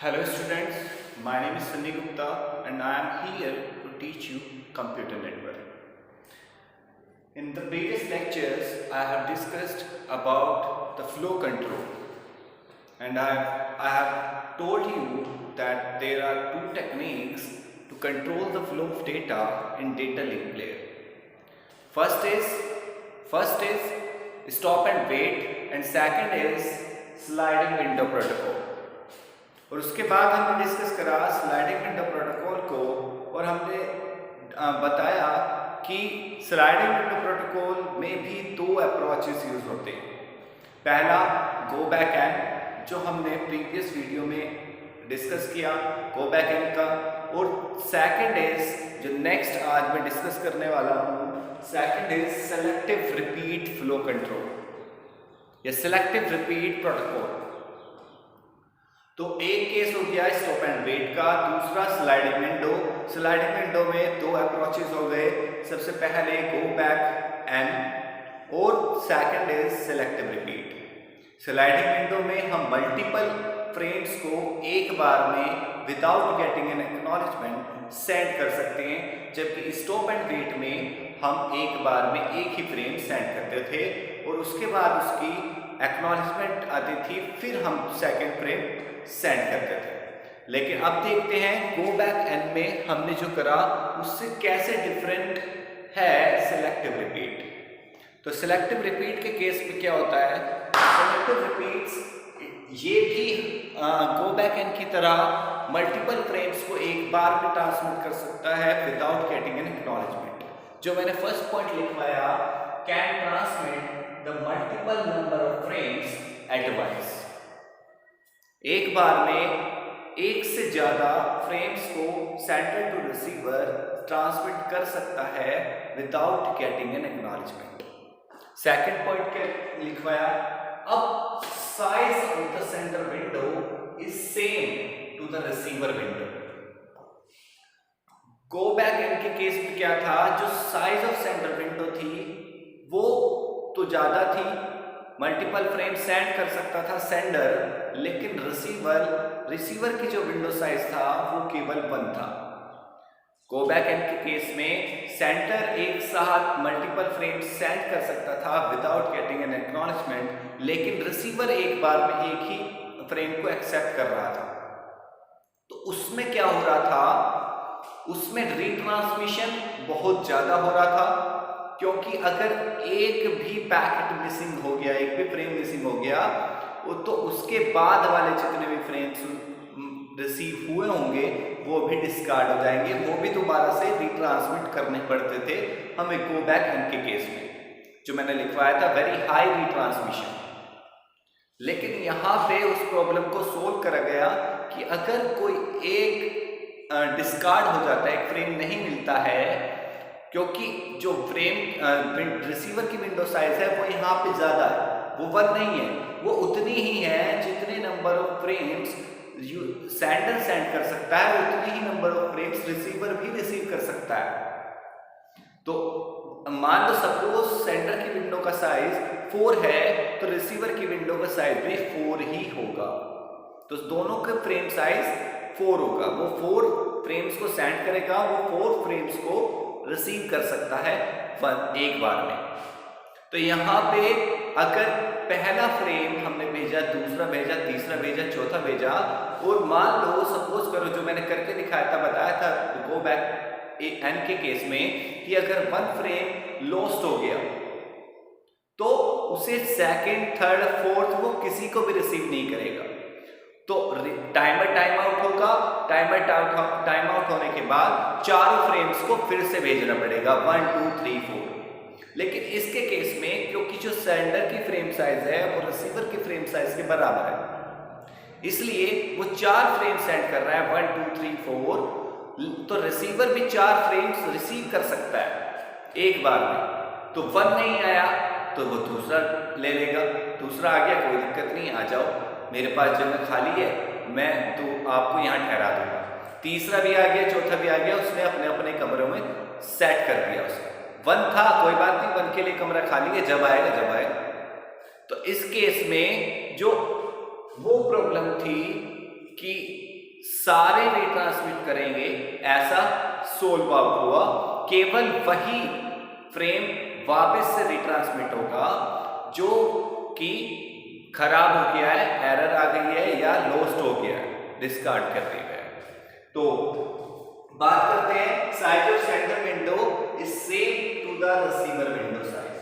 Hello students, my name is Sunny Gupta and I am here to teach you computer network. In the previous lectures, I have discussed about the flow control and I have told you that there are two techniques to control the flow of data in data link layer. First is stop and wait and second is sliding window protocol. और उसके बाद हमने discuss करा sliding window protocol को और हमने बताया कि स्लाइडिंग विंडो प्रोटोकॉल में भी दो अप्रोचेस यूज होते हैं। पहला गो बैक एन जो हमने प्रीवियस वीडियो में डिस्कस किया गो बैक एन का, और सेकंड इज जो नेक्स्ट आज मैं डिस्कस करने वाला हूँ, second is selective repeat flow control या सेलेक्टिव रिपीट प्रोटोकॉल। तो एक केस हो गया स्टॉप एंड वेट का, दूसरा स्लाइडिंग विंडो। स्लाइडिंग विंडो में दो अप्रोचेस हो गए, सबसे पहले गो बैक एन और second is selective repeat. Sliding window में हम मल्टीपल फ्रेम्स को एक बार में without getting an acknowledgement send कर सकते हैं, जबकि स्टॉप एंड वेट में हम एक बार में एक ही फ्रेम सेंड करते थे और उसके बाद उसकी एक्नॉलेजमेंट आती थी, फिर हम सेकंड फ्रेम सेंड करते थे। लेकिन अब देखते हैं गो बैक एन में हमने जो करा उससे कैसे डिफरेंट है सेलेक्टिव रिपीट। तो सेलेक्टिव रिपीट के केस में क्या होता है, सेलेक्टिव रिपीट्स ये भी गो बैक एन की तरह मल्टीपल फ्रेम्स को एक बार में ट्रांसमिट कर सकता है विदाउट गेटिंग एन एक्नॉलेजमेंट। जो मैंने फर्स्ट पॉइंट लिखवाया, can transmit the multiple number of frames at once. एक बार में एक से ज्यादा फ्रेम्स को सेंडर टू रिसीवर ट्रांसमिट कर सकता है without getting an acknowledgement. Second point के लिखवाया, अब size of the sender window is same to the receiver window. Go back N के केस में क्या था, जो साइज ऑफ सेंडर विंडो थी वो तो ज्यादा थी, मल्टीपल फ्रेम सेंड कर सकता था सेंडर, लेकिन रिसीवर की जो विंडो साइज था वो केवल 1 था। गो बैक एन के केस में सेंडर एक साथ मल्टीपल फ्रेम सेंड कर सकता था विदाउट गेटिंग एन एक्नॉलेजमेंट, लेकिन रिसीवर एक बार में एक ही फ्रेम को एक्सेप्ट कर रहा था। तो उसमें क्या हो रहा था, उसमें रिट्रांसमिशन बहुत ज्यादा हो रहा था, क्योंकि अगर एक भी पैकेट मिसिंग हो गया, एक भी फ्रेम मिसिंग हो गया, तो उसके बाद वाले जितने भी फ्रेम्स रिसीव हुए होंगे वो भी डिस्कार्ड हो जाएंगे, वो भी दोबारा से रिट्रांसमिट करने पड़ते थे हमें गो बैक एन के केस में, जो मैंने लिखवाया था वेरी हाई रिट्रांसमिशन। लेकिन यहाँ पे उस प्रॉब्लम को सोल्व करा गया कि अगर कोई एक डिस्कार्ड हो जाता है, एक फ्रेम नहीं मिलता है, क्योंकि जो फ्रेम रिसीवर की विंडो साइज है वो यहाँ पे ज्यादा है, वो 1 नहीं है, वो उतनी ही है जितने number of frames sender send कर सकता है, उतनी ही नंबर ऑफ फ्रेम्स रिसीवर भी रिसीव कर सकता है। तो मान लो सपोज सेंडर की विंडो का साइज 4 है तो रिसीवर की विंडो का साइज भी 4 ही होगा, तो दोनों के फ्रेम साइज 4 होगा। वो 4 फ्रेम्स को सेंड करेगा, वो 4 फ्रेम्स को रिसीव कर सकता है एक बार में। तो यहाँ पे अगर पहला फ्रेम हमने भेजा, दूसरा भेजा, तीसरा भेजा, चौथा भेजा, और मान लो सपोज करो जो मैंने करके दिखाया था, बताया था गो बैक एन के केस में कि अगर 1 फ्रेम लॉस्ट हो गया तो उसे सेकंड, थर्ड, फोर्थ वो किसी को भी रिसीव नहीं करेगा। तो टाइमर टाइम आउट होगा, टाइमर टाइम आउट होने के बाद चारों फ्रेम्स को फिर से भेजना पड़ेगा 1 2 3 4। लेकिन इसके केस में क्योंकि जो सेंडर की फ्रेम साइज है वो रिसीवर की फ्रेम साइज के बराबर है, इसलिए वो 4 फ्रेम सेंड कर रहा है 1 2 3 4, तो रिसीवर भी 4 फ्रेम्स रिसीव कर सकता है एक बार में। तो 1 नहीं आया तो वो दूसरा ले लेगा, दूसरा आ गया कोई दिक्कत नहीं, आ जाओ मेरे पास जगह खाली है, मैं तो आपको यहाँ ठहरा दूंगा। तीसरा भी आ गया, चौथा भी आ गया, उसने अपने अपने कमरों में सेट कर दिया। उसने 1 था, कोई बात नहीं, 1 के लिए कमरा खाली है, जब आएगा। तो इस केस में जो वो प्रॉब्लम थी कि सारे रिट्रांसमिट करेंगे ऐसा सोल्व आउट हुआ। केवल वही फ्रेम वापस से रिट्रांसमिट होगा जो कि खराब हो गया है, एरर आ गई है या लॉस्ट हो गया है, डिस्कार्ड कर दिया है। तो बात करते हैं size of sender window is same to the receiver window size.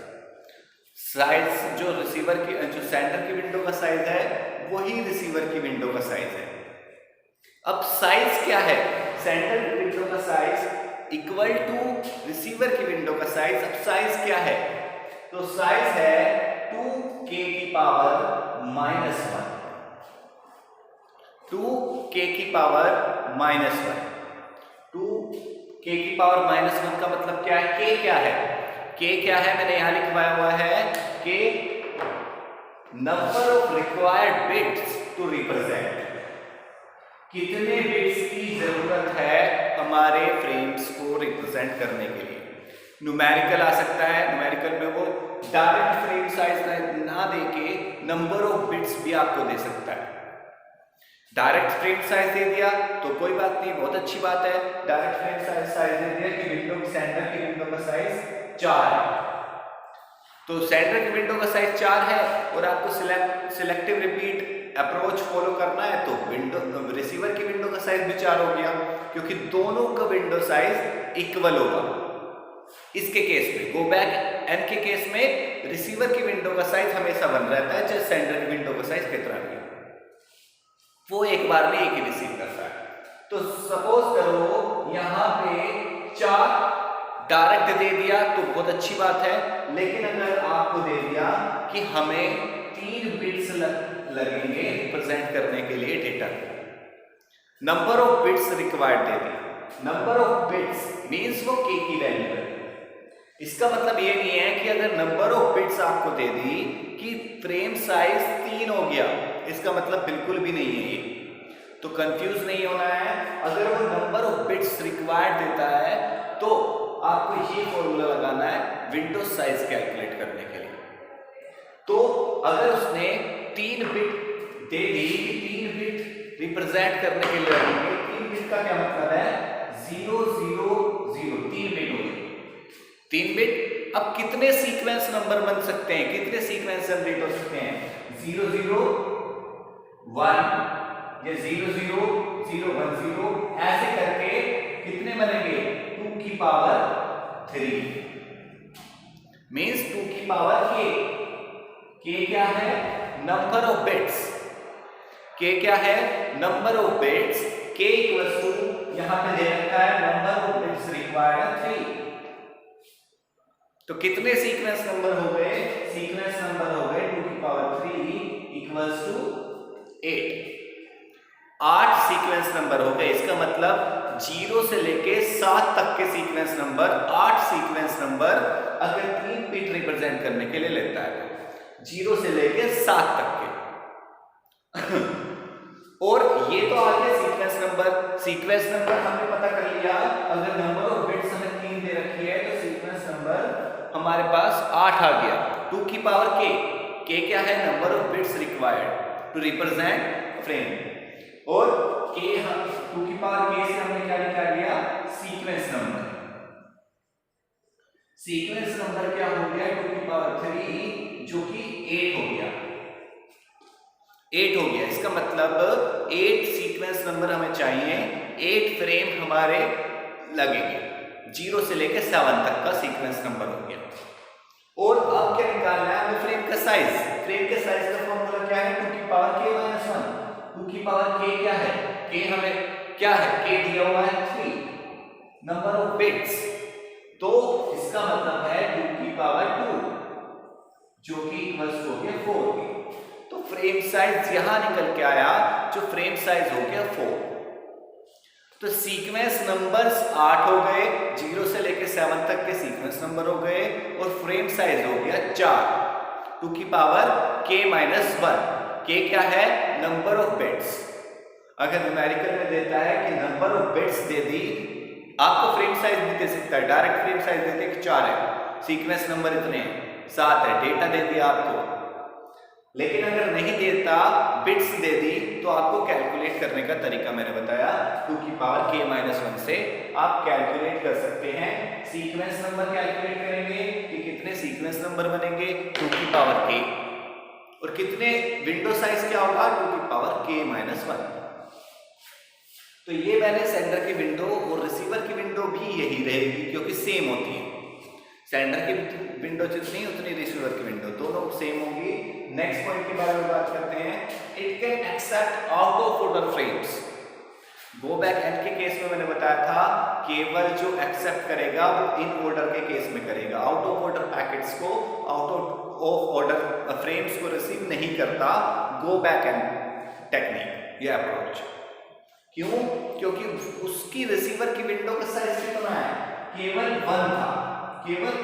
Size जो रिसीवर की जो सेंटर की विंडो का साइज है वही रिसीवर की विंडो का साइज है। अब साइज क्या है? सेंटर की विंडो का साइज इक्वल टू रिसीवर की विंडो का साइज। अब साइज क्या है? तो साइज है 2k की पावर -1, 2k की पावर -1। 2k की पावर -1 का मतलब क्या है? k क्या है? k क्या है? मैंने यहां लिखवाया हुआ है कि number of required bits to represent, कितने बिट्स की जरूरत है हमारे फ्रेम्स को रिप्रेजेंट करने के लिए। न्यूमेरिकल आ सकता है, न्यूमेरिकल में वो डायरेक्ट फ्रेम साइज ना देके नंबर ऑफ बिट्स भी आपको दे सकता है। डायरेक्ट फ्रेम साइज दे दिया तो कोई बात नहीं, बहुत अच्छी बात है। डायरेक्ट फ्रेम साइज दे दिया कि विंडो सेंटर की विंडो का साइज 4 है, तो सेंटर की विंडो का साइज 4 है और आपको सिलेक्टिव रिपीट अप्रोच फॉलो करना है तो विंडो रिसीवर की विंडो का साइज भी 4 हो गया, क्योंकि दोनों का विंडो साइज इक्वल होगा। इसके केस में गो बैक एन के केस में रिसीवर की विंडो का साइज हमेशा 1 रहता है, चाहे सेंटर की विंडो का साइज कितना भी, वो एक बार में एक ही रिसीव करता है। तो सपोज करो यहां पे 4 डायरेक्ट दे दिया तो बहुत अच्छी बात है, लेकिन अगर आपको दे दिया कि हमें 3 बिट्स लगेंगे रिप्रेजेंट करने के लिए data, number of bits required they the, number of bits means वो k की वैल्यू है। इसका मतलब ये नहीं है कि अगर नंबर ऑफ बिट्स आपको दे दी कि फ्रेम साइज 3 हो गया, इसका मतलब बिल्कुल भी नहीं है ये, तो कंफ्यूज नहीं होना है। अगर वो नंबर ऑफ बिट्स रिक्वायर्ड देता है तो आपको ये फॉर्मूला लगाना है विंडो साइज कैलकुलेट करने के लिए। तो अगर उसने 3 बिट दे दी कि 3 बिट रिप्रेजेंट करने के लिए लगेंगे, 3 बिट का क्या मतलब है? 0 0 0, 3 बिट हो गए, 3 बिट। अब कितने सीक्वेंस नंबर बन सकते हैं, कितने सीक्वेंस जनरेट हो सकते हैं? 0 0 1 या 0 0 0 1 0, ऐसे करके कितने बनेंगे? 2 की पावर 3 मींस 2 की पावर k क्या है? Number of bits. k क्या है? Number of bits. k equals to यहां पे दे रखा है नंबर ऑफ बिट्स रिक्वायर्ड 3। तो कितने सीक्वेंस नंबर हो गए? सीक्वेंस नंबर हो गए 2 की power 3 equals to 8। 8 sequence number हो गए। इसका मतलब 0 से लेके 7 तक के सीक्वेंस नंबर, 8 सीक्वेंस नंबर अगर 3 बिट रिप्रेजेंट करने के लिए लेता है, 0 से लेके 7 तक के और ये तो आ गया सीक्वेंस नंबर। सीक्वेंस नंबर हमने पता कर लिया, अगर नंबर ऑफ बिट्स हमें 3 दे रखी है तो सीक्वेंस नंबर हमारे पास 8 आ गया। 2 की पावर k क्या है? Number of bits required to represent frame, और k 2 की पावर k से हमने क्या निकाल लिया? Sequence number. सीक्वेंस नंबर क्या हो गया? 2 की पावर 3 जो कि 8 हो गया, 8 हो गया। इसका मतलब 8 सीक्वेंस नंबर हमें चाहिए, 8 फ्रेम हमारे लगेंगे, 0 से लेकर 7 तक का सीक्वेंस नंबर हो गया। और अब क्या निकालना है हमें? फ्रेम का साइज। फ्रेम के साइज का फॉर्मूला क्या है? 2 की पावर k - 1। 2 की पावर k क्या है? k हमें क्या है? k दिया हुआ है 3, नंबर ऑफ बिट्स, तो इसका मतलब है 2 की पावर 2 जो कि इक्वल्स हो गया 4 के। तो फ्रेम साइज यहां निकल के आया, जो फ्रेम साइज हो गया 4। तो सीक्वेंस नंबर्स 8 हो गए, 0 से लेकर 7 तक के सीक्वेंस नंबर हो गए, और फ्रेम साइज हो गया 4। 2 की पावर k - 1। k क्या है? Number of bits. अगर न्यूमेरिकल में देता है कि नंबर ऑफ बिट्स दे दी, आपको फ्रेम साइज भी दे सकता है, डायरेक्ट फ्रेम साइज देते कि 4 है, सीक्वेंस नंबर इतने हैं, 7 है, डेटा दे दिया आपको, लेकिन अगर नहीं देता, बिट्स दे दी, तो आपको कैलकुलेट करने का तरीका मैंने बताया 2 की पावर k-1 से आप कैलकुलेट कर सकते हैं। सीक्वेंस नंबर कैलकुलेट करेंगे कि कितने सीक्वेंस नंबर बनेंगे 2 की पावर k, और कितने विंडो साइज क्या होगा 2 की पावर k-1। तो ये मैंने सेंडर की विंडो और रिसीवर की विंडो भी यही रहेगी क्योंकि सेम होती है। सेंडर की विंडो जितनी उतनी रिसीवर की विंडो दोनों सेम होगी। नेक्स्ट पॉइंट के बारे में बात करते हैं। It can accept out of order frames. Go back N के केस में मैंने बताया था केवल जो एक्सेप्ट करेगा वो इन ऑर्डर के केस में करेगा, आउट ऑफ ऑर्डर पैकेट्स को, आउट ऑफ ऑर्डर फ्रेम्स को रिसीव नहीं करता गो बैक एंड टेक्निक, ये अप्रोच। क्यों? क्योंकि उसकी रिसीवर की विंडो का साइज कितना है, केवल 1 था, केवल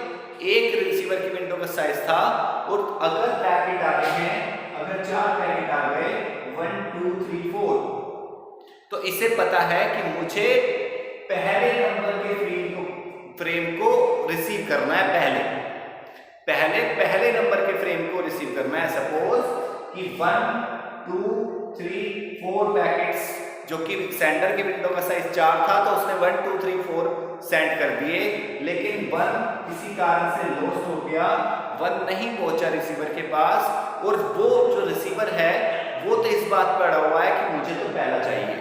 एक रिसीवर की विंडो का साइज था। और अगर पैकेट आ गए हैं, अगर 4 पैकेट आ गए 1 2 3 4, तो इसे पता है कि मुझे पहले नंबर के फ्रेम को रिसीव करना है, पहले नंबर के फ्रेम को रिसीव करना है। सपोज कि 1 2 3 4 पैकेट्स, जो कि सेंडर की विंडो का साइज 4 था, तो उसने 1 2 3 4 सेंड कर दिए, लेकिन 1 किसी कारण से लॉस्ट हो गया, 1 नहीं पहुंचा रिसीवर के पास, और वो जो रिसीवर है वो तो इस बात पर अड़ा हुआ है कि मुझे तो पहला चाहिए।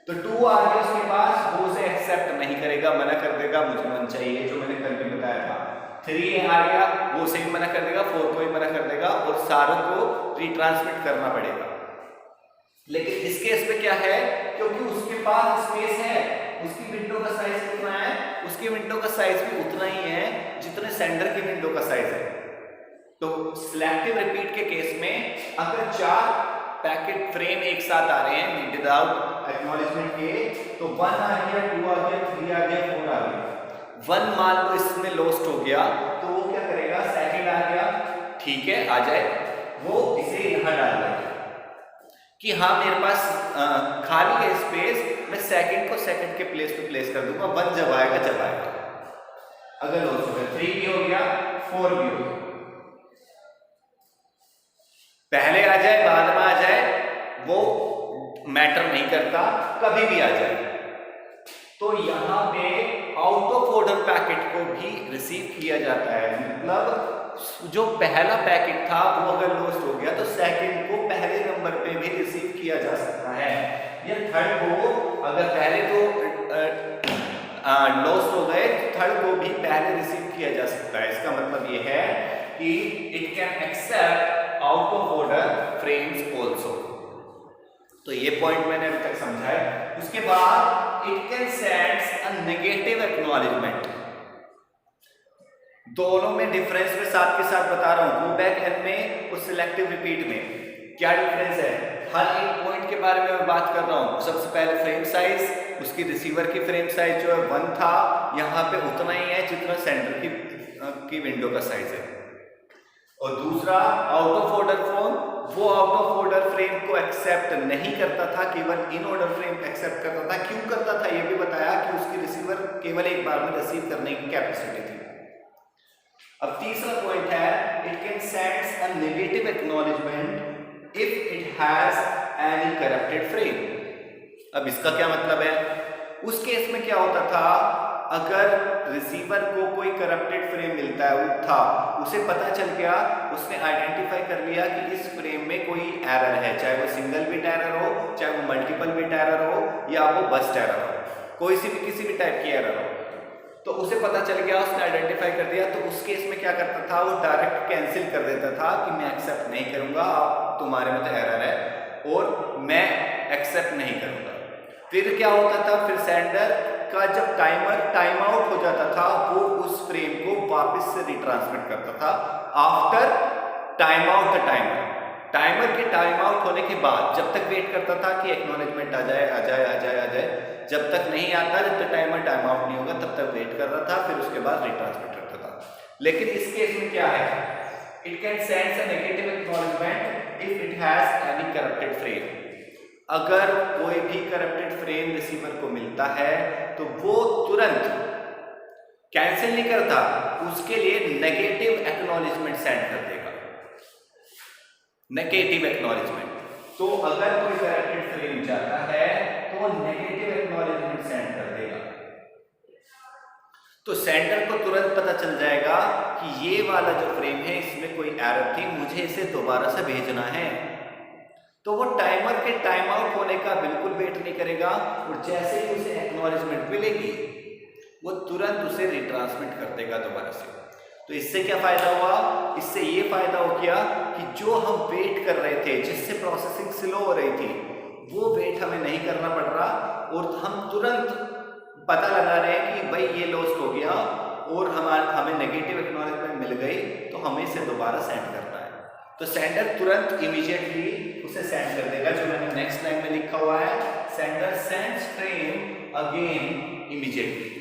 तो 2 आ गया उसके पास, वो उसे एक्सेप्ट नहीं करेगा, मना कर देगा, मुझे 1 चाहिए, जो मैंने कल भी बताया था। 3 आ गया, वो उसे भी मना कर देगा, 4 को भी मना कर देगा, और सारों को रिट्रांसमिट करना पड़ेगा। लेकिन इस केस में क्या है, क्योंकि उसके पास स्पेस है, उसकी विंडो का साइज कितना है, उसकी विंडो का साइज भी उतना ही है जितने सेंडर की विंडो का साइज है। तो सिलेक्टिव रिपीट के केस में अगर 4 पैकेट फ्रेम एक साथ आ रहे हैं विदाउट एक्नॉलेजमेंट के, तो 1 आ गया, 2 आ गया, 3 आ गया, 4 आ गया, 1 मान लो इसमें लॉस्ट हो गया, तो वो क्या करेगा, सेकंड आ गया, ठीक है आ जाए, वो इसे यहां डाल देगा कि हाँ मेरे पास खाली है स्पेस, मैं सेकंड को सेकंड के प्लेस पे प्लेस कर दूंगा, 1 जब आएगा जब आएगा। अगर लॉस हो गया 3 भी हो गया, 4 भी हो गया, पहले आ जाए बाद में आ जाए वो मैटर नहीं करता, कभी भी आ जाए। तो यहां पे आउट ऑफ ऑर्डर पैकेट को भी रिसीव किया जाता है, मतलब जो पहला पैकेट था वो अगर लॉस्ट हो गया तो सेकंड को पहले नंबर पे भी रिसीव किया जा सकता है, या थर्ड को, अगर पहले तो लॉस्ट हो गए तो थर्ड को भी पहले रिसीव किया जा सकता है। इसका मतलब ये है कि it can accept out of order frames also. तो ये पॉइंट मैंने अभी तक समझाया। उसके बाद it can sends a negative acknowledgement. दोनों में डिफरेंस में साथ के साथ बता रहा हूं, गो बैक एंड में और सिलेक्टिव रिपीट में क्या डिफरेंस है, हर एक पॉइंट के बारे में मैं बात कर रहा हूं। सबसे पहले फ्रेम साइज, उसकी रिसीवर की फ्रेम साइज जो है 1 था, यहां पे उतना ही है जितना सेंडर की विंडो का साइज है। और दूसरा आउट ऑफ ऑर्डर फोन, वो आउट ऑफ ऑर्डर फ्रेम को एक्सेप्ट नहीं करता था, केवल इन ऑर्डर फ्रेम एक्सेप्ट करता था। क्यों करता था ये भी बताया कि उसकी रिसीवर केवल एक बार में रिसीव करने की कैपेसिटी थी। अब तीसरा पॉइंट है, it can sends a negative acknowledgement if it has any corrupted frame. अब इसका क्या मतलब है, उस केस में क्या होता था, अगर रिसीवर को कोई करप्टेड फ्रेम मिलता है, वो था, उसे पता चल गया, उसने आइडेंटिफाई कर लिया कि इस फ्रेम में कोई एरर है, चाहे वो सिंगल बिट एरर हो, चाहे वो मल्टीपल बिट एरर हो, या वो बस्ट एरर हो, कोई सी भी किसी भी टाइप की एरर हो, तो उसे पता चल गया, उसने आइडेंटिफाई कर दिया। तो उस केस में क्या करता था, वो डायरेक्ट कैंसिल कर देता था कि मैं एक्सेप्ट नहीं करूंगा, तुम्हारे में तो एरर है और मैं एक्सेप्ट नहीं करूंगा। फिर क्या होता था, फिर सेंडर का जब टाइम आउट हो जाता था, वो उस फ्रेम को वापस से रिट्रांसमिट करता था after time out the timer. Timer के टाइम आउट होने के बाद जब तक वेट करता था कि एक्नॉलेजमेंट आ जाए आ जाए आ जाए आ जाए, जब तक नहीं आता, जब तक टाइमर टाइम आउट नहीं होगा तब तक वेट कर रहा था, फिर उसके बाद रिट्रांसमिट करता था। लेकिन इस केस में क्या है, it can send a negative acknowledgement if it has any corrupted frame. अगर कोई भी करप्टेड फ्रेम रिसीवर को मिलता है तो वो तुरंत कैंसिल नहीं करता, उसके लिए नेगेटिव एक्नॉलेजमेंट सेंड कर देगा। Negative acknowledgement. तो अगर कोई करप्टेड फ्रेम जाता है तो वो नेगेटिव एक्नॉलेजमेंट सेंड कर देगा। तो सेंडर को तुरंत पता चल जाएगा कि ये वाला जो फ्रेम है इसमें कोई एरर थी, मुझे इसे दोबारा से भेजना है। तो वो टाइमर के टाइम आउट होने का बिल्कुल वेट नहीं करेगा और जैसे ही उसे एक्नॉलेजमेंट मिलेगी वो तुरंत उसे रिट्रांसमिट कर देगा दोबारा से। तो इससे क्या फायदा हुआ? इससे ये फायदा हो गया कि जो हम वेट कर रहे थे, जिससे प्रोसेसिंग स्लो हो रही थी, वो वेट हमें नहीं करना पड़ रहा और हम तुरंत पता लगा रहे हैं कि भाई ये लॉस्ट हो गया और हमें नेगेटिव एक्नॉलेजमेंट मिल गई, तो हमें इसे दोबारा सेंड करना है। तो सेंडर तुरंत इमीडिएटली उसे सेंड कर देगा, जो मैंने नेक्स्ट लाइन में लिखा हुआ है, sender sends frame again immediately.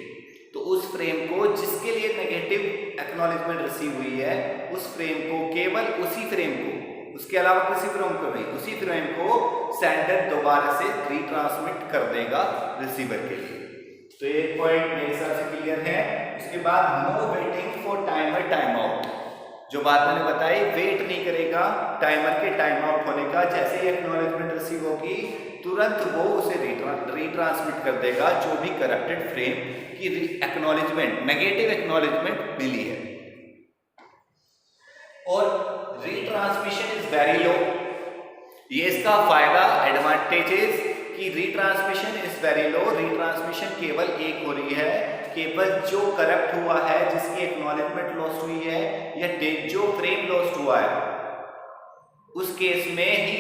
तो उस फ्रेम को जिसके लिए नेगेटिव एक्नॉलेजमेंट रिसीव हुई है, उस फ्रेम को, केवल उसी फ्रेम को, उसके अलावा किसी फ्रेम को नहीं, उसी फ्रेम को सेंडर दोबारा से रिट्रांसमिट कर देगा रिसीवर के लिए। तो ये पॉइंट मेरे हिसाब से क्लियर है। उसके बाद no waiting for timer time out, जो बात मैंने बताई, वेट नहीं करेगा टाइमर के टाइम आउट होने का। जैसे ही एक्नॉलेजमेंट रिसीव होगी तुरंत वो उसे रिट्रांसमिट कर देगा जो भी करप्टेड फ्रेम की एक्नॉलेजमेंट, नेगेटिव एक्नॉलेजमेंट मिली है। और रिट्रांसमिशन इज वेरी लो, ये इसका फायदा, एडवांटेजेस कि retransmission is very low. Retransmission केवल एक हो रही है, केवल जो करप्ट हुआ है, जिसकी एक्नॉलेजमेंट लॉस्ट हुई है, या जो फ्रेम लॉस्ट हुआ है, उस केस में ही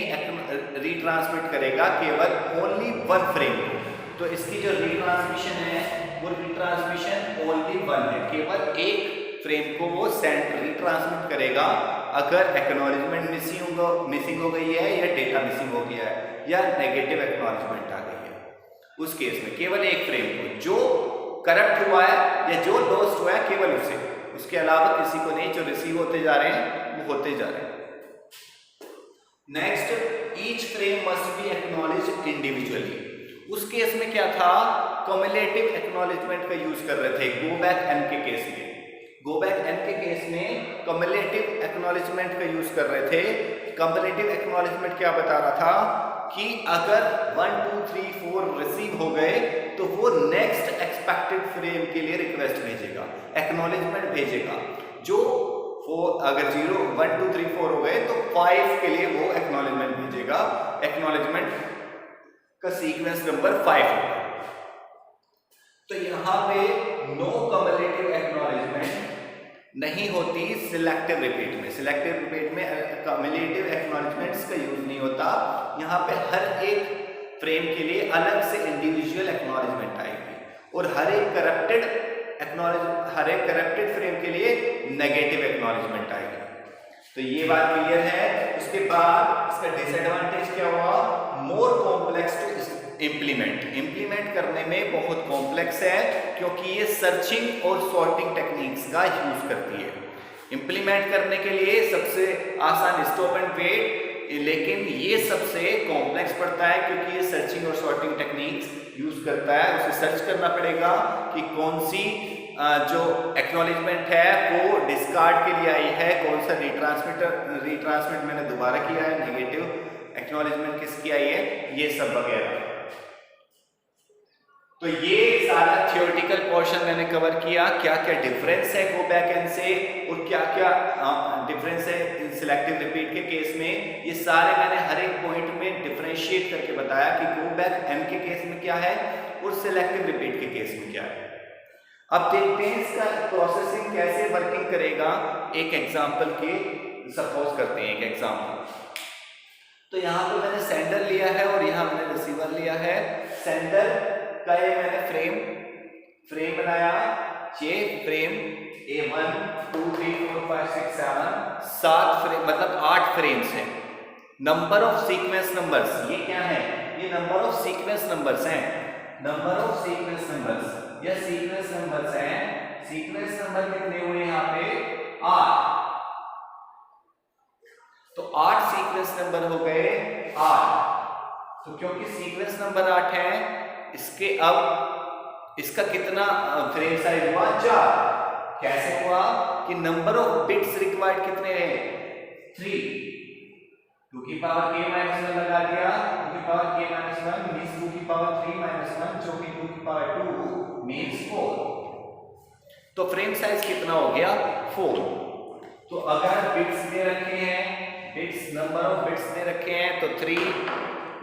रिट्रांसमिट करेगा केवल ओनली वन फ्रेम। तो इसकी जो रिट्रांसमिशन है वो रिट्रांसमिशन ओनली वन है, केवल एक फ्रेम को वो रिट्रांसमिट करेगा अगर एक्नॉलेजमेंट मिसिंग हो गई है, या डेटा मिसिंग हो गया है, या नेगेटिव एक्नॉलेजमेंट आ गई है। उस केस में केवल एक फ्रेम को, जो करप्ट हुआ है या जो लॉस्ट हुआ है, केवल उसे, उसके अलावा किसी को नहीं। जो रिसीव होते जा रहे हैं वो होते जा रहे हैं। Next, each frame must be acknowledged individually. उस केस में क्या था, कम्युलेटिव एक्नॉलेजमेंट का यूज कर रहे थे गो बैक एन के केस में। गो बैक एन के केस में कम्युलेटिव एक्नॉलेजमेंट का यूज कर रहे थे। कम्युलेटिव एक्नॉलेजमेंट क्या बता रहा था कि अगर 1 2 3 4 रिसीव हो गए तो वो नेक्स्ट एक्सपेक्टेड फ्रेम के लिए रिक्वेस्ट भेजेगा, एक्नॉलेजमेंट भेजेगा। जो अगर 0 1 2 3 4 हो गए तो 5 के लिए वो एक्नॉलेजमेंट भेजेगा, एक्नॉलेजमेंट का सीक्वेंस नंबर 5 होगा। तो यहां पे नो कम्युलेटिव एक्नॉलेजमेंट नहीं होती सिलेक्टिव रिपीट में। सिलेक्टिव रिपीट में कम्युलेटिव एक्नॉलेजमेंट्स का यूज नहीं होता। यहाँ पे हर एक फ्रेम के लिए अलग से इंडिविजुअल एक्नॉलेजमेंट आएगी और हर एक करप्टेड फ्रेम के लिए नेगेटिव एक्नॉलेजमेंट आएगी। तो ये बात क्लियर है। उसके बाद इसका डिसएडवांटेज क्या हुआ, मोर कॉम्प्लेक्स टू इंप्लीमेंट करने में बहुत कॉम्प्लेक्स है, क्योंकि ये सर्चिंग और सॉर्टिंग टेक्निक्स का यूज करती है। इंप्लीमेंट करने के लिए सबसे आसान स्टॉप एंड वेट, लेकिन ये सबसे कॉम्प्लेक्स पड़ता है क्योंकि ये सर्चिंग और सॉर्टिंग टेक्निक्स यूज करता है। उसे सर्च करना पड़ेगा कि कौन सी जो एक्नॉलेजमेंट है वो डिस्कार्ड के लिए आई है, कौन सा रिट्रांसमिट मैंने दोबारा किया है, नेगेटिव एक्नॉलेजमेंट किसकी आई है, ये सब वगैरह। तो ये सारा थियोरेटिकल पोर्शन मैंने कवर किया, क्या क्या डिफरेंस है गो बैक एन से और क्या क्या डिफरेंस है सिलेक्टिव रिपीट के केस में। ये सारे मैंने हर एक पॉइंट में डिफरेंशिएट करके बताया कि गो बैक एन के केस में क्या है और सिलेक्टिव रिपीट के केस में क्या है। अब देखते हैं इसका प्रोसेसिंग कैसे वर्किंग करेगा। एक एग्जांपल के सपोज करते हैं एक एग्जांपल। तो यहाँ पे मैंने सेंडर लिया है और यहाँ मैंने रिसीवर लिया है। सेंडर का ये मैंने फ्रेम बनाया, ये फ्रेम A1 2 3 4 5 6 7 फ्रेम, मतलब 8 फ्रेम्स हैं। नंबर ऑफ सीक्वेंस नंबर्स, ये क्या है, ये नंबर ऑफ सीक्वेंस नंबर्स हैं। नंबर ऑफ सीक्वेंस नंबर्स, ये सीक्वेंस नंबर्स हैं। सीक्वेंस नंबर कितने हुए यहाँ पे, 8। तो 8 सीक्वेंस नंबर हो गए 8। तो क्योंकि सीक्वेंस नंबर 8 है, इसके अब इसका कितना फ्रेम साइज हुआ, 4। कैसे हुआ कि नंबर ऑफ बिट्स रिक्वायर्ड कितने हैं, 3। 2 की पावर k माइनस 1 लगा दिया, 2 की पावर k माइनस 1 मीन्स 2 की पावर 3 माइनस 1 जो कि 2 की पावर 2 मीन्स 4। तो फ्रेम साइज कितना हो गया 4। तो अगर बिट्स दे रखे हैं, बिट्स नंबर ऑफ बिट्स दे रखे हैं तो 3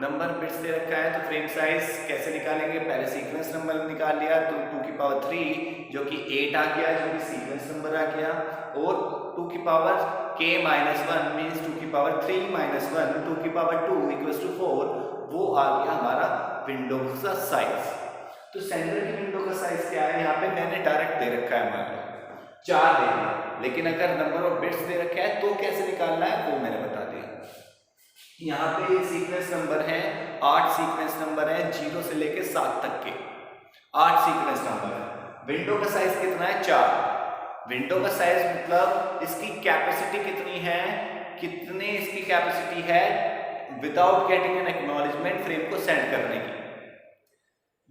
नंबर बिट्स दे रखा है, तो फ्रेम साइज कैसे निकालेंगे? पहले सीक्वेंस नंबर निकाल लिया, तो 2 की पावर 3 जो कि 8 आ गया, जो कि सीक्वेंस नंबर आ गया, और 2 की पावर k माइनस 1 मीन्स 2 की पावर 3 माइनस 1 2 की पावर 2 इक्वल्स टू 4, वो आ गया हमारा विंडो का साइज। तो सेंटर की विंडो का साइज क्या है? यहाँ पे मैंने डायरेक्ट दे रखा है, मान लो 4 दे दिया, लेकिन अगर नंबर ऑफ बिट्स दे रखा है तो कैसे निकालना है वो मैंने बता दिया। यहाँ पे सीक्वेंस नंबर है 8 सीक्वेंस नंबर है 0 से लेके 7 तक के 8 सीक्वेंस नंबर है। विंडो का साइज कितना है? 4। विंडो का साइज मतलब इसकी कैपेसिटी कितनी है, कितनी इसकी कैपेसिटी है without getting an acknowledgement frame को सेंड करने की।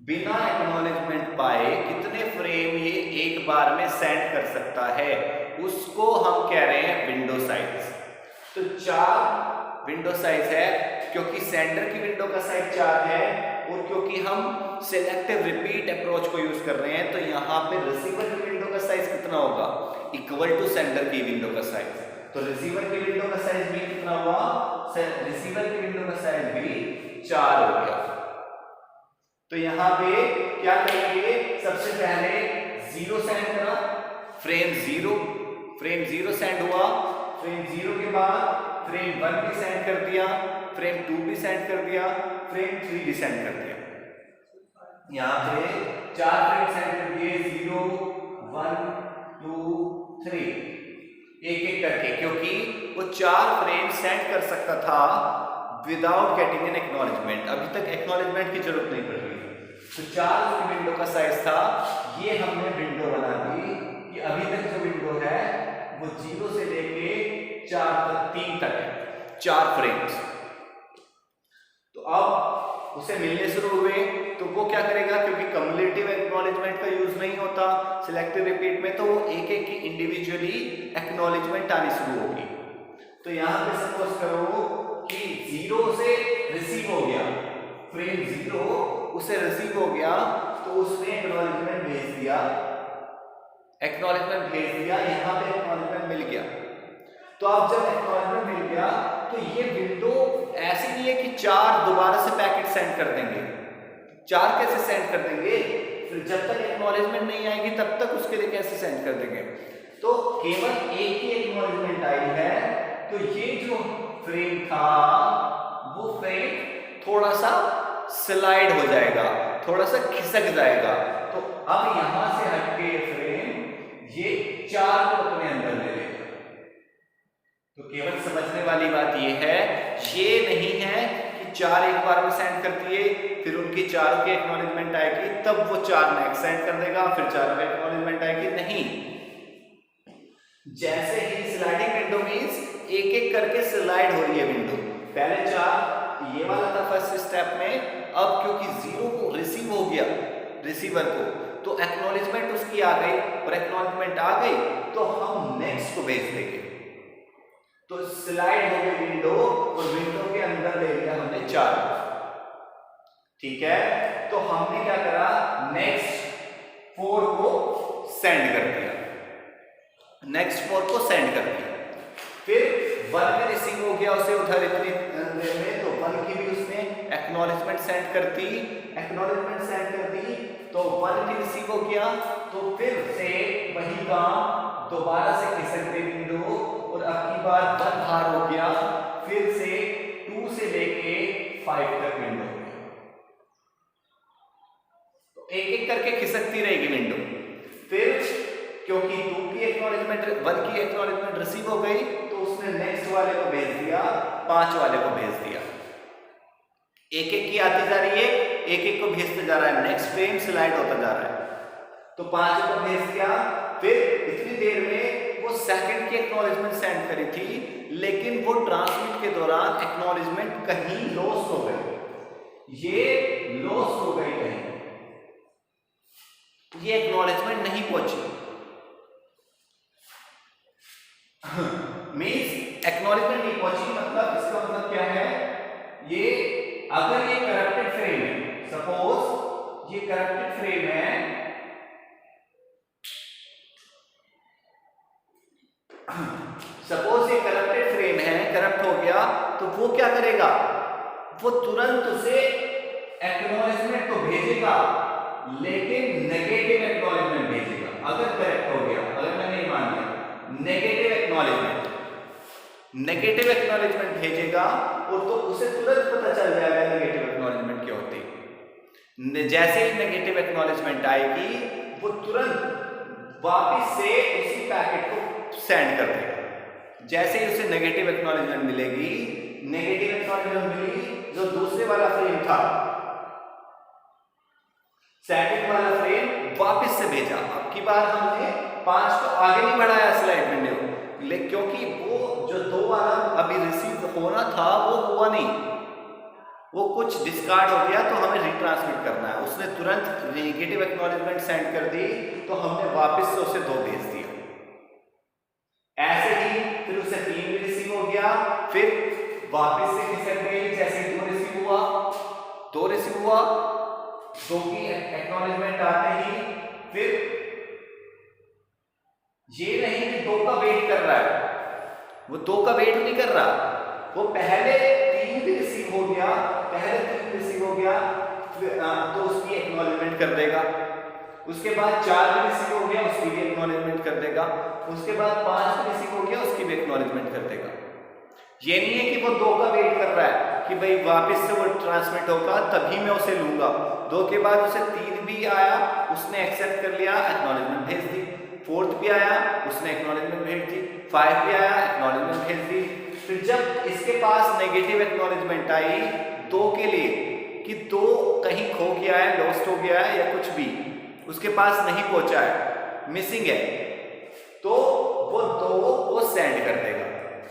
बिना एक्नॉलेजमेंट पाए कितने फ्रेम ये एक बार में सेंड कर सकता है, उसको हम कह रहे हैं विंडो साइज। तो 4 विंडो साइज है, क्योंकि सेंडर की विंडो का साइज 4 है, और क्योंकि हम सिलेक्टिव रिपीट अप्रोच को यूज कर रहे हैं, तो यहाँ पे रिसीवर की विंडो का साइज कितना होगा? इक्वल टू सेंडर की विंडो का साइज। तो रिसीवर की विंडो का साइज भी कितना हुआ? रिसीवर की विंडो का साइज भी 4 हो गया। तो यहाँ पे क्या करेंगे? सबसे पहले 0 सेंड करा, फ्रेम 0 सेंड हुआ, फ्रेम 0 के बाद फ्रेम 1 भी सेंड कर दिया, फ्रेम 2 भी सेंड कर दिया, फ्रेम 3 भी सेंड कर दिया। यहाँ पे 4 फ्रेम सेंड कर दिए, 0 1 2 3 एक एक करके, क्योंकि वो 4 फ्रेम सेंड कर सकता था विदाउट गेटिंग एन एक्नॉलेजमेंट। अभी तक एक्नॉलेजमेंट की जरूरत नहीं पड़ रही। तो 4 की विंडो का साइज था, ये हमने विंडो बना दी कि अभी तक जो विंडो है वो 0 से लेके 3 तक है, 4 फ्रेम्स। तो अब उसे मिलने शुरू हुए, तो वो क्या करेगा? क्योंकि कम्युलेटिव एक्नॉलेजमेंट का यूज नहीं होता सिलेक्टिव रिपीट में, तो वो एक एक की इंडिविजुअली एक्नॉलेजमेंट आनी शुरू होगी। तो यहां पे सपोज करो कि 0 से रिसीव हो गया, फ्रेम 0 उसे रिसीव हो गया, तो उसने एक्नॉलेजमेंट भेज दिया, यहां पे एक्नॉलेजमेंट मिल गया। तो अब जब एक्नॉलेजमेंट मिल गया, तो ये विंडो ऐसी नहीं है कि 4 दोबारा से पैकेट सेंड कर देंगे। 4 कैसे सेंड कर देंगे? फिर जब तक एक्नॉलेजमेंट नहीं आएगी तब तक उसके लिए कैसे सेंड कर देंगे? तो केवल एक ही एक्नॉलेजमेंट आई है, तो ये जो फ्रेम था वो फ्रेम थोड़ा सा स्लाइड हो जाएगा, थोड़ा सा खिसक जाएगा। तो अब यहां से हटके फ्रेम ये 4 को अपने अंदर ले लेगा। तो केवल समझने वाली बात ये है, ये नहीं है कि 4 एक बार में सेंड कर दिए, फिर उनकी 4 की एक्नॉलेजमेंट आएगी तब वो 4 नेक्स्ट सेंड कर देगा, फिर 4 की एक्नॉलेजमेंट आएगी, नहीं। जैसे ही स्लाइडिंग विंडो मींस एक एक करके स्लाइड हो रही है विंडो। पहले 4 ये वाला था फर्स्ट स्टेप में, अब क्योंकि 0 को रिसीव हो गया रिसीवर को, तो एक्नॉलेजमेंट उसकी आ गई, और एक्नॉलेजमेंट आ गई तो हम नेक्स्ट को भेज देंगे। तो स्लाइड हो गई विंडो, और विंडो के अंदर ले लिया हमने 4, ठीक है। तो हमने क्या करा? नेक्स्ट 4 को सेंड कर दिया, फिर 1 भी रिसीव हो गया उसे उधर इतनी देर में, तो 1 की भी उसने एक्नॉलेजमेंट सेंड कर दी, तो 1 भी रिसीव हो गया, तो फिर से वही काम दोबारा से खिसक गई विंडो, और अब की बार 1 बार हो गया, फिर से 2 से लेके 5 तक विंडो, तो एक एक करके खिसकती रहेगी विंडो। फिर क्योंकि 2 की एक्नॉलेजमेंट 1 की एक्नॉलेजमेंट रिसीव हो गई, तो उसने नेक्स्ट वाले को भेज दिया, 5 वाले को भेज दिया, एक एक की आती जा रही है, एक एक को भेजते जा रहा है, नेक्स्ट फ्रेम स्लाइड होता जा रहा है। तो 5 को भेज दिया, फिर इतनी देर में वो सेकंड की एक्नॉलेजमेंट सेंड करी थी, लेकिन वो ट्रांसमिट के दौरान एक्नॉलेजमेंट कहीं लॉस हो गई, कहीं ये एक्नॉलेजमेंट नहीं पहुंची। मींस एक्नॉलेजमेंट नहीं पहुंची, मतलब इसका मतलब क्या है, ये अगर ये करप्टेड फ्रेम है, सपोज ये करप्टेड फ्रेम है, सपोज ये करप्टेड फ्रेम है, करप्ट हो गया, तो वो क्या करेगा, वो तुरंत उसे एक्नॉलेजमेंट तो भेजेगा, लेकिन नेगेटिव एक्नॉलेजमेंट भेजेगा। अगर करेक्ट हो गया, अगर मैंने ये मान लिया नेगेटिव एक्नॉलेजमेंट भेजेगा, और तो उसे तुरंत पता चल जाएगा नेगेटिव एक्नॉलेजमेंट क्या होती है। जैसे ही नेगेटिव एक्नॉलेजमेंट आएगी, वो तुरंत वापस से उसी पैकेट को सेंड कर देगा। जैसे ही उसे नेगेटिव एक्नॉलेजमेंट मिलेगी, नेगेटिव एक्नॉलेजमेंट मिली, जो दूसरे वाला फ्रेम था, सेकंड वाला फ्रेम वापस से भेजा। अब की बार हमने 5 को आगे नहीं बढ़ाया स्लाइड में, लेकिन क्योंकि वो जो 2 वाला अभी रिसीव होना था वो हुआ नहीं, वो कुछ डिस्कार्ड हो गया, तो हमें रिट्रांसमिट करना है। उसने तुरंत नेगेटिव एक्नॉलेजमेंट सेंड कर दी, तो हमने वापस से उसे 2 भेज दिया। ऐसे ही फिर उसे 3 भी रिसीव हो गया, फिर वापस से किसे भेज, जैसे 2 रिसीव हुआ, 2 रिसीव हुआ, 2 की एक्नॉलेजमेंट आते ही फिर ये नहीं कि 2 का वेट कर रहा है, वो 2 का वेट नहीं कर रहा, वो पहले 3 भी रिसीव हो गया, पहले 3 रिसीव हो गया, तो उसकी एक्नॉलेजमेंट कर देगा। उसके बाद 4 भी रिसीव हो गया, उसकी भी एक्नॉलेजमेंट कर देगा। उसके बाद 5 भी रिसीव हो गया, उसकी भी एक्नॉलेजमेंट कर देगा। ये नहीं है कि वो 2 का वेट कर रहा है कि भाई वापस से वो ट्रांसमिट होगा तभी मैं उसे लूंगा। 2 के बाद उसे 3 भी आया, उसने एक्सेप्ट कर लिया, एक्नॉलेजमेंट भेज दी। 4th भी आया, उसने एक्नॉलेजमेंट भेज दी। 5 भी आया, एक्नॉलेजमेंट भेज दी। फिर जब इसके पास नेगेटिव एक्नॉलेजमेंट आई 2 के लिए कि 2 कहीं खो गया है, लॉस्ट हो गया है, या कुछ भी उसके पास नहीं पहुंचा है, मिसिंग है, तो वो 2 को सेंड कर देगा।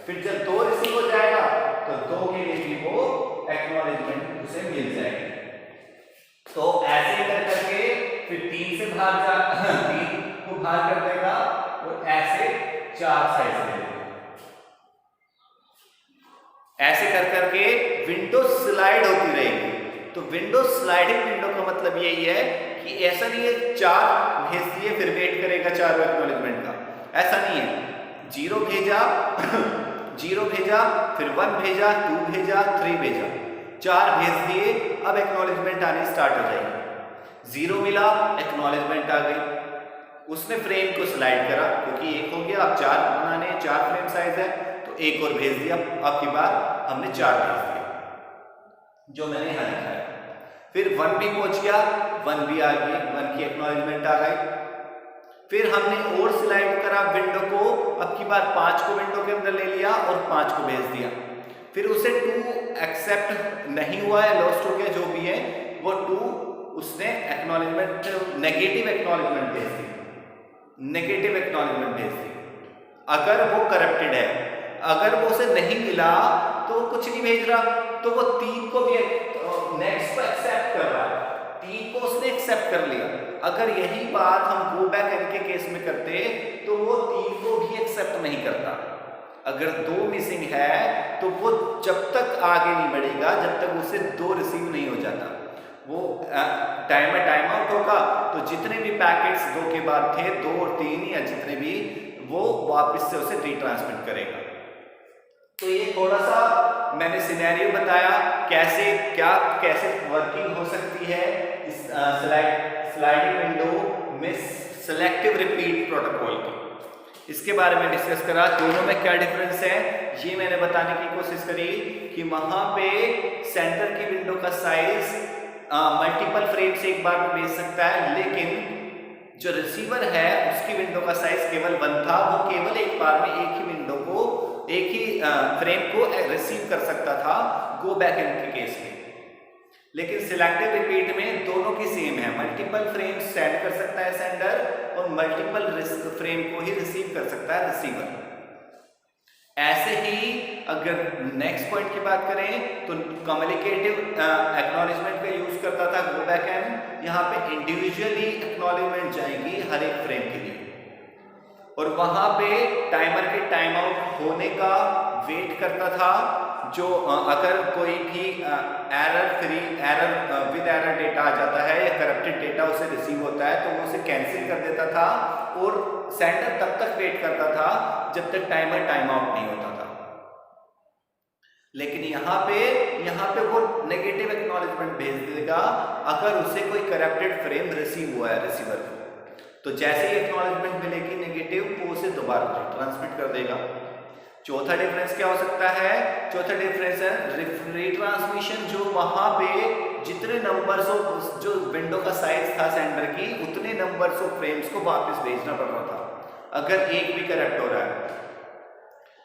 फिर जब 2 रिसीव हो जाएगा, तो 2 के लिए भी वो एक्नॉलेजमेंट उसे मिल जाएगी। तो ऐसे कर करके फिर 3 से भाग जा 3 को भाग कर देगा, और ऐसे 4 साइज ले लेगा। ऐसे कर करके विंडो स्लाइड होती रहेगी। तो विंडो स्लाइडिंग विंडो का मतलब यही है कि ऐसा नहीं है 4 भेज दिए फिर वेट करेगा 4 एक्नॉलेजमेंट का, ऐसा नहीं है। 0 भेजा 0 भेजा, फिर 1 भेजा, 2 भेजा, 3 भेजा, 4 भेज दिए, अब एक्नॉलेजमेंट आनी स्टार्ट हो जाएगी। 0 मिला, एक्नॉलेजमेंट आ गई, उसने फ्रेम को स्लाइड करा, क्योंकि 1 हो गया, अब 4 बनाने, 4 फ्रेम साइज है, तो 1 और भेज दिया। अब की बार हमने 4 भेज दिया, जो मैंने यहां लिखा है। फिर 1 भी पहुंच गया, 1 भी आ गई, 1 की एक्नॉलेजमेंट आ गई। फिर हमने और स्लाइड करा विंडो को, अब की बार 5 को विंडो के अंदर ले लिया और 5 को भेज दिया। फिर उसे 2 एक्सेप्ट नहीं हुआ है, लॉस्ट हो गया, जो भी है वो 2 उसने एक्नॉलेजमेंट नेगेटिव एक्नॉलेजमेंट भेज दी, नेगेटिव एक्नॉलेजमेंट भेज दी। अगर वो करप्टेड है, अगर वो उसे नहीं मिला तो वो कुछ नहीं भेज रहा, तो वो 3 को भी नेक्स्ट को एक्सेप्ट कर रहा है, 3 को उसने एक्सेप्ट कर लिया। अगर यही बात हम गो बैक एन के केस में करते तो वो 3 को भी एक्सेप्ट नहीं करता। अगर 2 मिसिंग है तो वो जब तक आगे नहीं बढ़ेगा जब तक उसे 2 रिसीव नहीं हो जाता। वो टाइमर टाइम आउट होगा, तो जितने भी पैकेट्स 2 के बाद थे, 2 और 3 या जितने भी, वो वापस से उसे रिट्रांसमिट करेगा। तो ये थोड़ा सा मैंने सिनेरियो बताया कैसे वर्किंग हो सकती है इस स्लाइडिंग विंडो में सेलेक्टिव रिपीट प्रोटोकॉल की। इसके बारे में डिस्कस करा, दोनों में क्या डिफरेंस है ये मैंने बताने की कोशिश करी कि वहां पे सेंटर की विंडो का साइज मल्टीपल फ्रेम से एक बार में भेज सकता है, लेकिन जो रिसीवर है उसकी विंडो का साइज केवल 1 था, वो केवल एक बार में एक ही विंडो को, एक ही फ्रेम को रिसीव कर सकता था गो बैक एन के केस में। लेकिन सिलेक्टिव रिपीट में दोनों की सेम है, मल्टीपल फ्रेम सेंड कर सकता है सेंडर और मल्टीपल फ्रेम को ही रिसीव कर सकता है रिसीवर। ऐसे ही अगर नेक्स्ट पॉइंट की बात करें तो कम्युनिकेटिव एक्नॉलेजमेंट का यूज करता था गो बैक एन, यहाँ पे इंडिविजुअली एक्नॉलेजमेंट जाएगी हर एक फ्रेम के लिए, और वहां पे टाइमर के टाइम आउट होने का वेट करता था, जो अगर कोई भी एरर विद एरर डेटा आ जाता है या करप्टेड डेटा उसे रिसीव होता है तो वो उसे कैंसिल कर देता था और सेंडर तब तक वेट करता था जब तक टाइमर टाइम आउट नहीं होता था। लेकिन यहाँ पे वो नेगेटिव एक्नॉलेजमेंट भेज देगा अगर उसे कोई करप्टेड फ्रेम रिसीव हुआ है रिसीवर को। तो जैसे ही एक्नॉलेजमेंट मिलेगी नेगेटिव, वो उसे दोबारा ट्रांसमिट कर देगा। चौथा डिफरेंस क्या हो सकता है? चौथा डिफरेंस है रिट्रांसमिशन, जो वहां पे जितने नंबर्स ऑफ जो विंडो का साइज था सेंडर की, उतने नंबर्स ऑफ फ्रेम्स को वापस भेजना पड़ रहा था अगर एक भी करप्ट हो रहा है।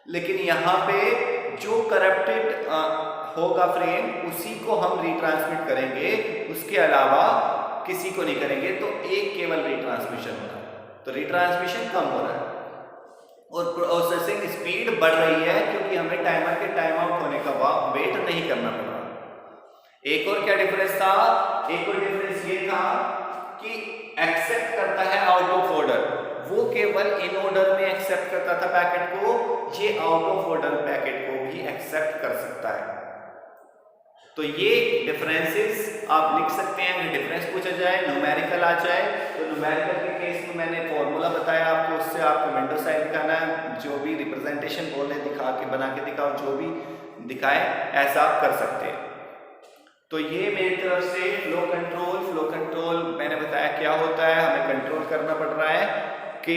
लेकिन यहाँ पे जो करप्टेड होगा फ्रेम उसी को हम रिट्रांसमिट करेंगे, उसके अलावा किसी को नहीं करेंगे। तो एक केवल रिट्रांसमिशन हो रहा है, तो रिट्रांसमिशन कम हो रहा है और प्रोसेसिंग स्पीड बढ़ रही है क्योंकि हमें टाइमर के टाइम आउट होने का वेट नहीं करना पड़ रहा। एक और क्या डिफरेंस था? एक और डिफरेंस ये था कि एक्सेप्ट करता है आउट ऑफ ऑर्डर, वो केवल इन ऑर्डर में एक्सेप्ट करता था पैकेट को, ये आउट ऑफ ऑर्डर पैकेट को भी एक्सेप्ट कर सकता है। तो ये डिफरेंसेस आप लिख सकते हैं। अगर डिफरेंस पूछा जाए, न्यूमेरिकल आ जाए, तो न्यूमेरिकल के केस में मैंने फॉर्मूला बताया आपको, उससे आपको विंडो साइज दिखाना है, जो भी रिप्रेजेंटेशन बोले दिखा के बना के दिखाओ, जो भी दिखाए ऐसा आप कर सकते हैं। तो ये मेरी तरफ से फ्लो कंट्रोल मैंने बताया क्या होता है, हमें कंट्रोल करना पड़ रहा है कि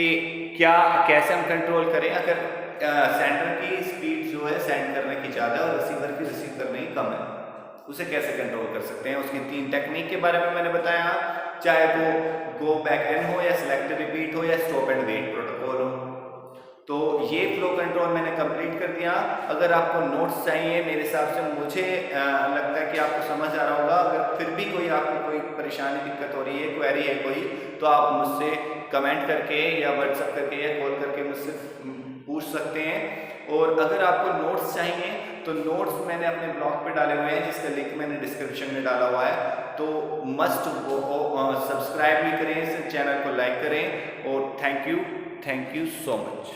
कैसे हम कंट्रोल करें अगर सेंडर की स्पीड जो है सेंड करने की ज़्यादा और रिसीवर की रिसीव करने की कम है, उसे कैसे कंट्रोल कर सकते हैं। उसकी 3 टेक्निक के बारे में मैंने बताया, चाहे वो गो बैक एन हो या सिलेक्ट रिपीट हो या स्टॉप एंड वेट प्रोटोकॉल हो। तो ये फ्लो कंट्रोल मैंने कंप्लीट कर दिया। अगर आपको नोट्स चाहिए, मेरे हिसाब से मुझे लगता है कि आपको समझ आ रहा होगा। अगर फिर भी कोई आपको कोई परेशानी दिक्कत हो रही है, क्वेरी है कोई, तो आप मुझसे कमेंट करके या व्हाट्सएप करके या कॉल करके मुझसे पूछ सकते हैं। और अगर आपको नोट्स चाहिए तो नोट्स मैंने अपने ब्लॉग पे डाले हुए हैं, जिसका लिंक मैंने डिस्क्रिप्शन में डाला हुआ है। तो मस्ट सब्सक्राइब भी करें, इस चैनल को लाइक करें और थैंक यू सो मच।